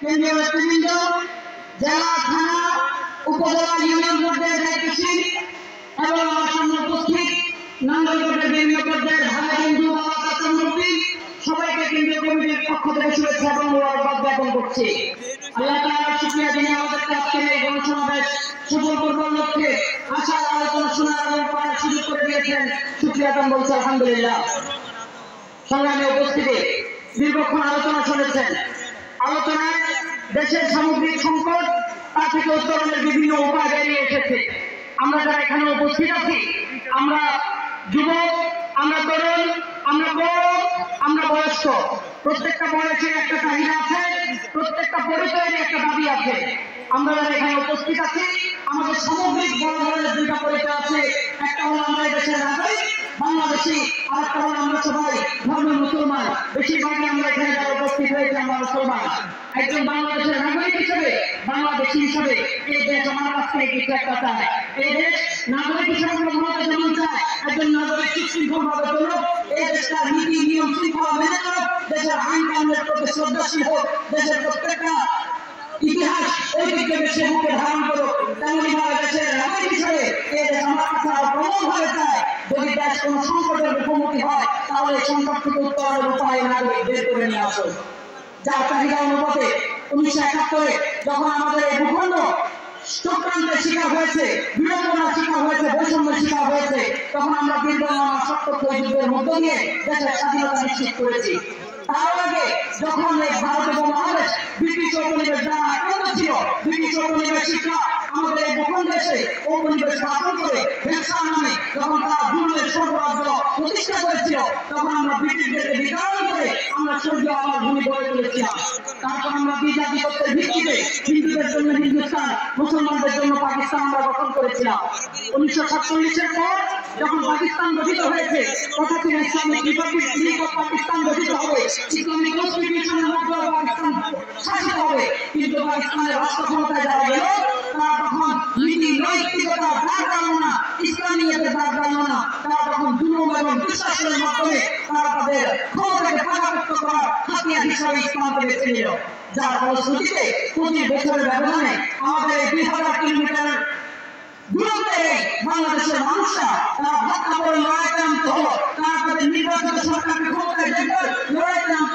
কেন্দ্রীয় নেতৃবৃন্দ, জেলা, থানা, উপজেলা, ইউনিয়ন পর্যায়ের দায়িত্বশীল এবং আমার সামনে উপস্থিত নাঙ্গলকোটের বিভিন্ন পর্যায়ের ভাই বন্ধু বাবা চাচা মুরব্বী সবাইকে কেন্দ্রীয় কমিটির পক্ষ থেকে শুভেচ্ছা এবং মোবারকবাদ জ্ঞাপন করছি। আল্লাহ তাআলার শুকরিয়া যিনি আমাদেরকে আজকের এই গণসমাবেশ সফল করবার লক্ষ্যে আশার আলোচনা শোনার এবং পড়ার সুযোগ করে দিয়েছেন, শুকরিয়া দান বলছি আলহামদুলিল্লাহ। সংগ্রামী উপস্থিতি, দীর্ঘক্ষণ আলোচনা শুনেছেন। আলোচনায় দেশের সামগ্রিক সংকট, তা থেকে উত্তরণের বিভিন্ন উপায় বেরিয়ে এসেছে। আমরা যারা এখানে উপস্থিত আছি, আমরা যুবক, আমরা তরুণ, আমরা বড়, আমরা বয়স্ক, প্রত্যেকটা বয়সের একটা চাহিদা আছে, প্রত্যেকটা পরিচয়ের একটা দাবি আছে। আমরা যারা এখানে উপস্থিত আছি, আমাদের সামগ্রিক বড় ধরনের দুইটা পরিচয় আছে। একটা হলো আমরা দেশের নাগরিক বাংলাদেশি, আর একটা হলো আমরা সবাই ধর্মের মুসলমান। বেশিরভাগই আমরা এখানে যারা উপস্থিত হয়েছে আমরা মুসলমান। একজন বাংলাদেশের নাগরিক হিসেবে, বাংলাদেশি হিসেবে এই দেশ আমার কাছ থেকে কিছু একটা চায়। এই দেশ নাগরিক হিসেবে ঘুমাতে যেমন চায়, একজন নাগরিক সুশৃঙ্খল ভাবে চলুক, এই দেশটার নীতি নিয়ম শৃঙ্খলা মেনে চলুক, দেশের আইন কানুনের প্রতি শ্রদ্ধাশীল হোক, দেশের প্রত্যেকটা ইতিহাস ঐতিহ্যকে সে মুখে ধারণ করুক, তেমনি ভাবে দেশের নাগরিক হিসেবে এই দেশ আমার কাছে আরো প্রবল ভাবে চায়। যদি দেশ কোন সংকটের মুখোমুখি হয়, তাহলে সংকট থেকে উত্তরণের উপায় নাগরিক বের করে নিয়ে আসুন। যার চাহিদা অনুপাতে 1971 যখন আমাদের এই ভূখণ্ড চক্রান্তের শিকার হয়েছে, বিড়ম্বনার শিকার হয়েছে, বৈষম্যের শিকার হয়েছে, তখন আমরা দীর্ঘ সত্য যুদ্ধের মধ্য দিয়ে দেশের স্বাধীনতা নিশ্চিত করেছি। তার আগে যখন এই ভারত এবং বাংলাদেশ ব্রিটিশ ঔপনিবেশ দ্বারা আক্রান্ত ছিল, ব্রিটিশ ঔপনিবেশিকরা আমাদের এই ভূখণ্ডে এসে ঔপনিবেশ শাসন করে ব্যবসা নামে যখন তারা জুলুমের স্বর্গরাজ্য প্রতিষ্ঠা করেছিল, তখন আমরা ব্রিটিশদেরকে বিতাড়ন করে আমরা স্বর্গীয় আমার ভূমি গড়ে তুলেছিলাম। তারপর আমরা দ্বিজাতিত্বের ভিত্তিতে হিন্দুদের জন্য হিন্দুস্তান, মুসলমানদের জন্য পাকিস্তান আমরা গঠন করেছিলাম। 1947-এর পর যখন পাকিস্তান গঠিত হয়েছে, কথা ছিল ইসলামিক রিপাবলিক অফ পাকিস্তান গঠিত হবে, ইসলামিক কনস্টিটিউশনের মধ্যে পাকিস্তান শাসিত হবে। কিন্তু পাকিস্তানের রাষ্ট্র ক্ষমতায় যারা গেল, তারা তখন নীতি নৈতিকতার দাগ টানল না, ইসলামিয়তের দাগ টানল না, তারা তখন জুলুম এবং দুঃশাসনের মাধ্যমে তারা তাদের ক্ষমতাকে পাকাপোক্ত করার হাতিয়ার হিসাবে ইসলামকে বেছে নিল। যার ফলশ্রুতিতে 25 বছরের ব্যবধানে আমাদের 2000 কিলোমিটার দূরত্বে বাংলাদেশের মানুষরা তারা ভাবনা করে লড়াইতে নামতে হলো, তারা তাদের নির্বাচিত সরকারকে ক্ষমতায় দেখবার লড়াইতে নামতে